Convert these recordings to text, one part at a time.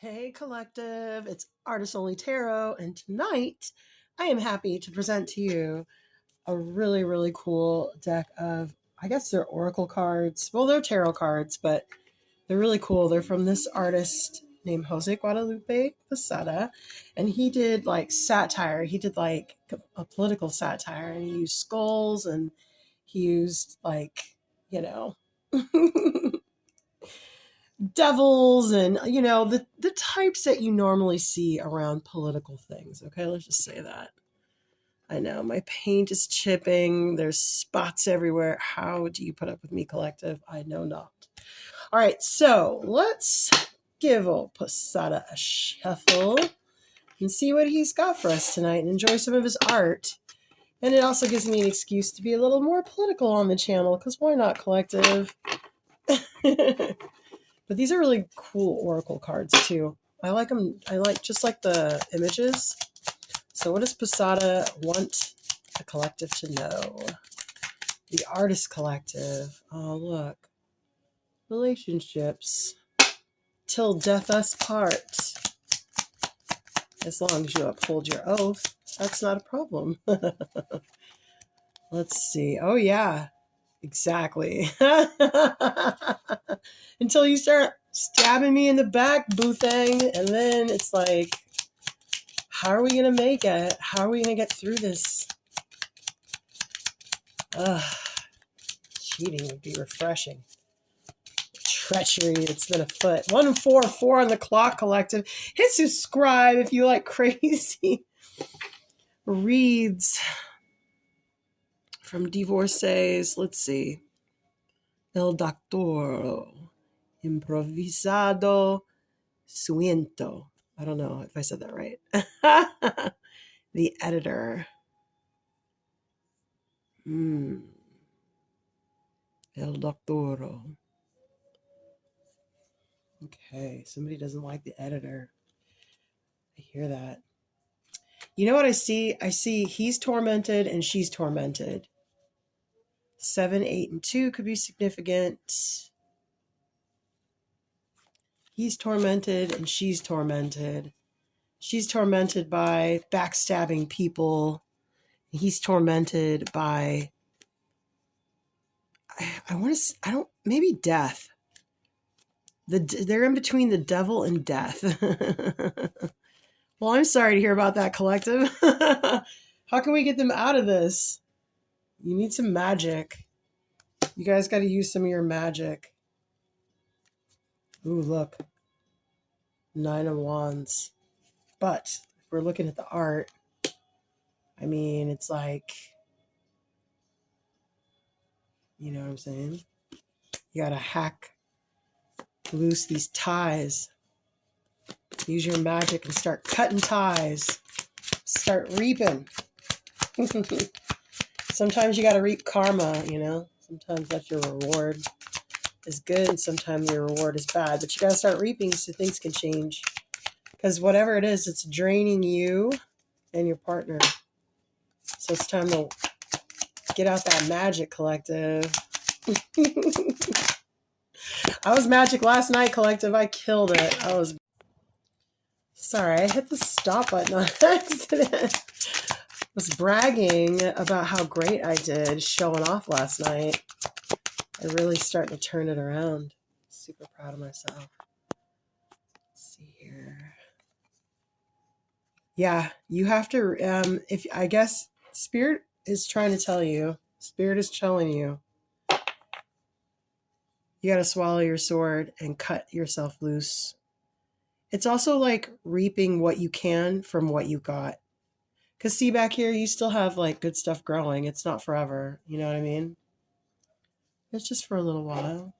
Hey Collective, it's Artist Only Tarot, and tonight I am happy to present to you a really cool deck of, I guess they're oracle cards. Well, they're tarot cards, but they're really cool. They're from this artist named Jose Guadalupe Posada, and he did like satire. He did like a political satire, and he used skulls and he used like, you know, devils and the types that you normally see around political things. Okay, let's just say that. I know my paint is chipping, there's spots everywhere. How do you put up with me, Collective? I know not. All right, so let's give old Posada a shuffle and see what he's got for us tonight and enjoy some of his art. And it also gives me an excuse to be a little more political on the channel, because why not, Collective? But these are really cool oracle cards too. I like them. I like just like the images. So what does Posada want the collective to know? The Artist Collective. Oh, look. Relationships. Till death us part. As long as you uphold your oath, that's not a problem. Let's see. Oh, yeah. Exactly. Until you start stabbing me in the back, boo thing. And then it's like, how are we going to make it? How are we going to get through this? Cheating would be refreshing. Treachery that's been afoot. 144 on the clock, Collective. Hit subscribe if you like crazy reads from divorcees. Let's see. El Doctor. Improvisado Suento. I don't know if I said that right. The Editor. El Doctoro. Okay, somebody doesn't like the Editor. I hear that. You know what I see? I see he's tormented and she's tormented. 7, 8, and 2 could be significant. He's tormented and she's tormented. She's tormented by backstabbing people. He's tormented by, maybe death. They're in between the devil and death. Well, I'm sorry to hear about that, Collective. How can we get them out of this? You need some magic. You guys got to use some of your magic. Ooh, look. 9 of Wands. But if we're looking at the art, I mean, it's like, you know what I'm saying? You got to hack loose these ties. Use your magic and start cutting ties. Start reaping. Sometimes you got to reap karma, you know? Sometimes that's your reward is good, and sometimes your reward is bad. But you got to start reaping so things can change. Because whatever it is, it's draining you and your partner. So it's time to get out that magic, Collective. I was magic last night, Collective. I killed it. I was sorry. I hit the stop button on accident. I was bragging about how great I did showing off last night. I'm really starting to turn it around. Super proud of myself. Let's see here. Yeah, you have to, if I guess Spirit is trying to tell you, Spirit is telling you, you got to swallow your sword and cut yourself loose. It's also like reaping what you can from what you got. Because see, back here, you still have like good stuff growing. It's not forever. You know what I mean? It's just for a little while.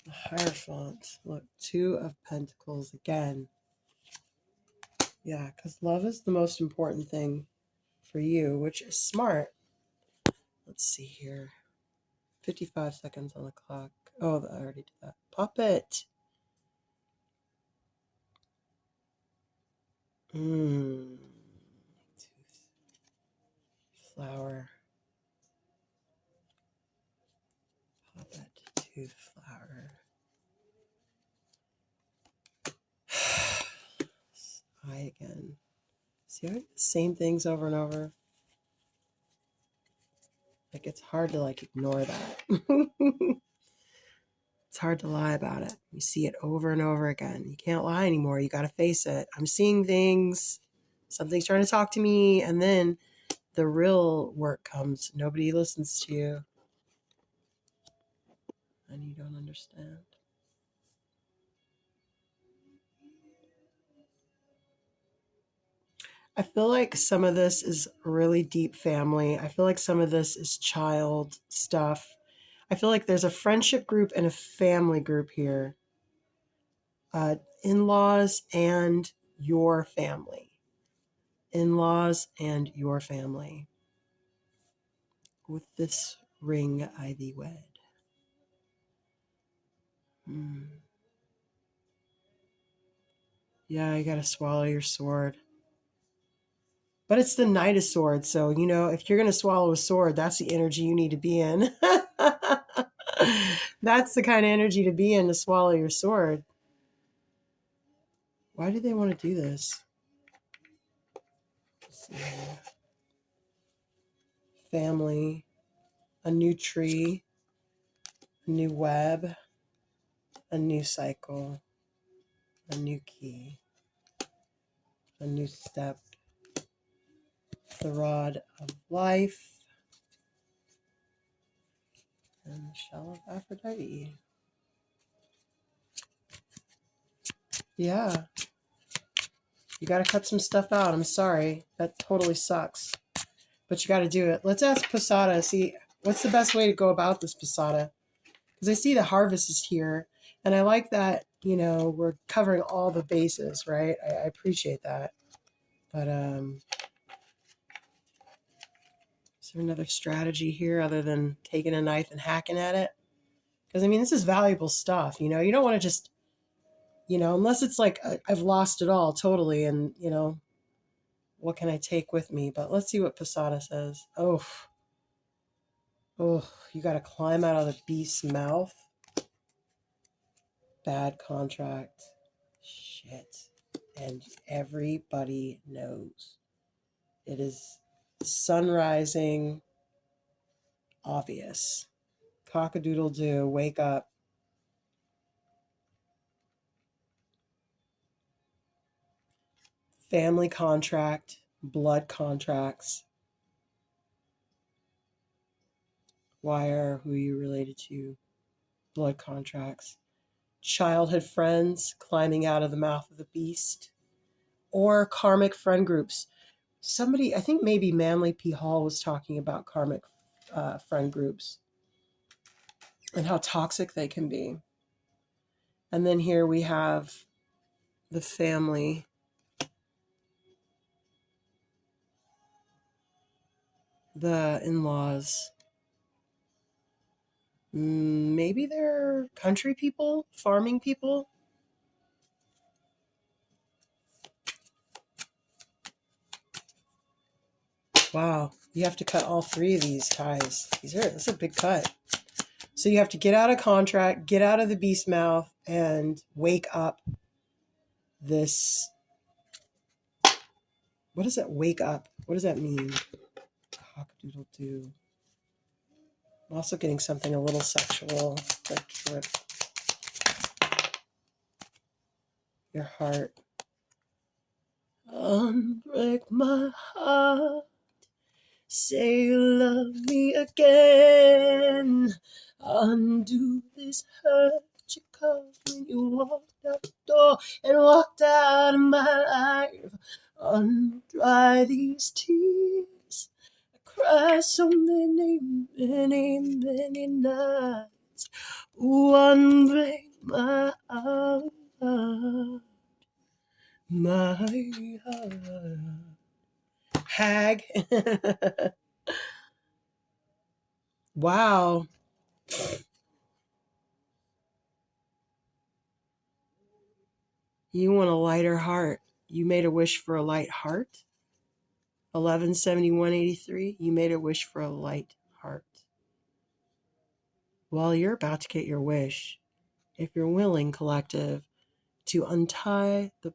The Hierophant. Look, 2 of Pentacles again. Yeah, because love is the most important thing for you, which is smart. Let's see here. 55 seconds on the clock. Oh, I already did that. Puppet. Flower. Puppet. Tooth flower. High again. See how I do the same things over and over? Like, it's hard to like ignore that. It's hard to lie about it. You see it over and over again. You can't lie anymore. You got to face it. I'm seeing things. Something's trying to talk to me. And then the real work comes. Nobody listens to you. And you don't understand. I feel like some of this is really deep family. I feel like some of this is child stuff. I feel like there's a friendship group and a family group here. In-laws and your family. In-laws and your family. With this ring I thee wed. Yeah, you gotta swallow your sword. But it's the Knight of Swords, so, if you're gonna swallow a sword, that's the energy you need to be in. That's the kind of energy to be in, to swallow your sword. Why do they want to do this? Let's see here. Family, a new tree, a new web, a new cycle, a new key, a new step, the rod of life, and the shell of Aphrodite. Yeah, you got to cut some stuff out. I'm sorry. That totally sucks. But you got to do it. Let's ask Posada, see, what's the best way to go about this, Posada? Because I see the harvest is here. And I like that, we're covering all the bases, right? I appreciate that. But is there another strategy here other than taking a knife and hacking at it? Because, this is valuable stuff. You don't want to just, unless it's like I've lost it all totally and, what can I take with me? But let's see what Posada says. Oh, you got to climb out of the beast's mouth. Bad contract. Shit. And everybody knows. It is sun rising, obvious. Cock-a-doodle-doo, wake up. Family contract, blood contracts. Wire, who you related to, blood contracts. Childhood friends climbing out of the mouth of the beast. Or karmic friend groups. Somebody, I think maybe Manly P. Hall was talking about karmic friend groups and how toxic they can be. And then here we have the family. The in-laws. Maybe they're country people, farming people. Wow, you have to cut all three of these ties. This is a big cut. So you have to get out of contract, get out of the beast mouth, and wake up this. What does that wake up? What does that mean? Cock-a-doodle-doo. I'm also getting something a little sexual, like drip. Your heart. Unbreak my heart. Say you love me again. Undo this hurt you caused when you walked out the door and walked out of my life. Undry these tears. I cry so many, many, many nights. Ooh, unbreak my heart. My heart. Hag. Wow. You want a lighter heart. You made a wish for a light heart. 117183. You made a wish for a light heart. Well, you're about to get your wish. If you're willing, collective, to untie the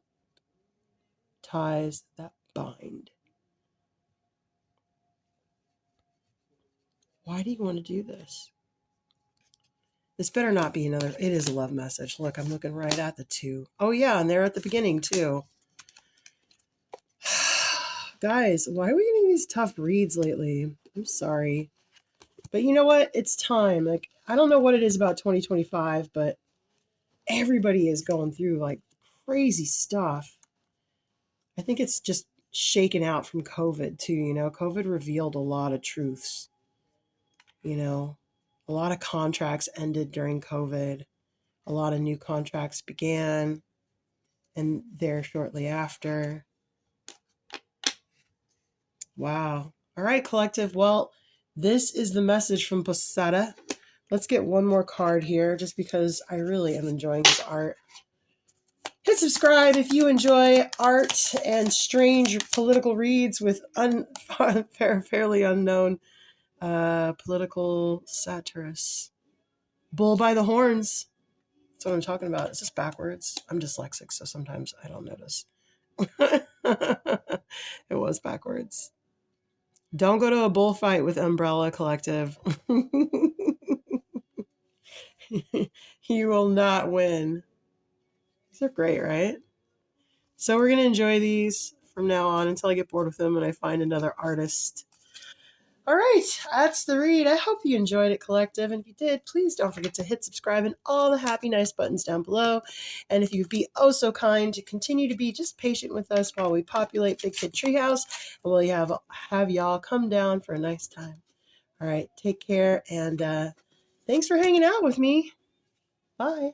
ties that bind. Why do you want to do this? This better not be another. It is a love message. Look, I'm looking right at the 2. Oh, yeah, and they're at the beginning, too. Guys, why are we getting these tough reads lately? I'm sorry. But you know what? It's time. Like, I don't know what it is about 2025, but everybody is going through like crazy stuff. I think it's just shaken out from COVID too. COVID revealed a lot of truths. A lot of contracts ended during COVID. A lot of new contracts began, and there shortly after. Wow. All right, collective. Well, this is the message from Posada. Let's get one more card here just because I really am enjoying this art. Hit subscribe if you enjoy art and strange political reads with fairly unknown political satirists. Bull by the horns. That's what I'm talking about. Is this backwards? I'm dyslexic, so sometimes I don't notice. It was backwards. Don't go to a bullfight with Umbrella Collective. You will not win. These are great, right? So we're going to enjoy these from now on until I get bored with them and I find another artist. All right, that's the read. I hope you enjoyed it, collective. And if you did, please don't forget to hit subscribe and all the happy, nice buttons down below. And if you'd be oh so kind to continue to be just patient with us while we populate Big Kid Treehouse, and we'll have y'all come down for a nice time. All right, take care, and thanks for hanging out with me. Bye.